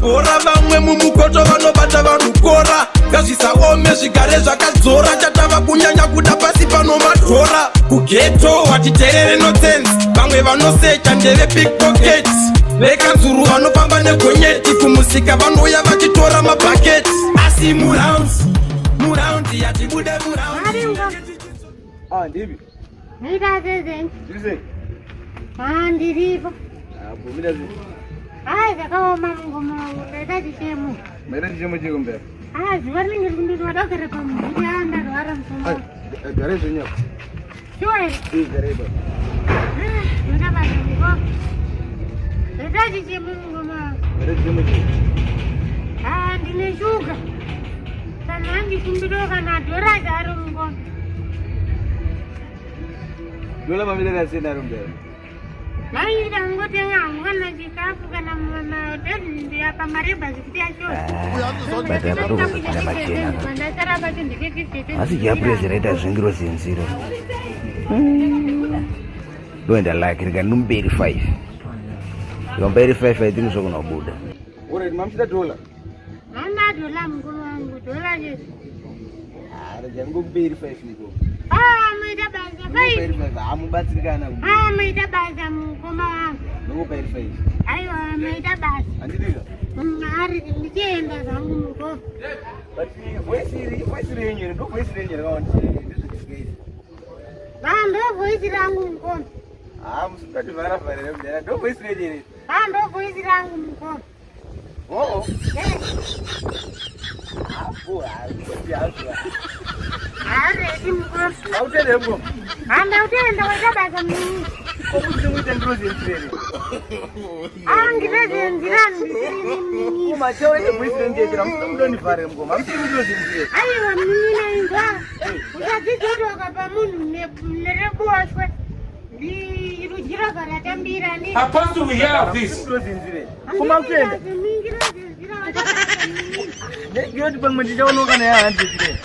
bhora vamwe mumukoto vanobata vanhu kora ngazvisaome zvigare zvakadzora chatava kunyanya kuda pasi pano madhora kugeto watiterere notsense vamwe vanosecha ndeve pickpocket vekanzuru vanofamba negonyeti kumusika vanouya vachitora mabhaketi asi muraundi yatibude Ndiri. Nida zezen. Ndiri. Ndiripo. Bomira zi. Zvakaoma ngoma ndaita chichemo. Maita chichemo chiko mbere. Zuva rinenge ndinodakara pamuri ndarwara musoro. Gare zvenyo. Sure. Gareba. Ndoda basa ngo. Ndaita chichemo ngoma. Maita chichemo chiko. Ndine shuga. Kana ndikumbira na dora zaro ngoma. Dola mamira rasena rumbere. Naida ngotenga ngana chikafu kana madhedhi apa mareba zvikuti acho. Asi yaprezera ita zvingiro zenziro. Ndoenda like rikanumberi 5. Ndomberi 5 aitini zvokuna buda. Alright, mamchita dola. Mama dola mkuru wangu dola yesu. Jangu mberi 5 niko. Maida basa 5. Amubatsirikana. Maida basa mukoma wangu. Nokuberi 5. Aiwa maida basa. Andidika. Ari ndichienda zangu mukoma. But voice yenyu ndo voice yenyu rakaona ndizvikisi. Ndo voice rangu mukoma. Musingati varafarira mudera ndo voice yenyu. Ndo voice rangu mukoma. Oh. Ready mukoma. Autende mukoma. Ndautenda waita basa mimi. Muita ngrozi nzire. Ngireze nzirani. Machawe voice yenyu ndira musindonivhare mukoma. Amtiri ngrozi nzire. Aiwa mina ingwa. Uchadzidzoroka pamunhu nerebuwashwe. Rujira kana tambira ni. Apostle, we hear this. Ngrozi nzire. Kuma utende. Ngiroti bangwe ndichaona kana ya 100 nzire.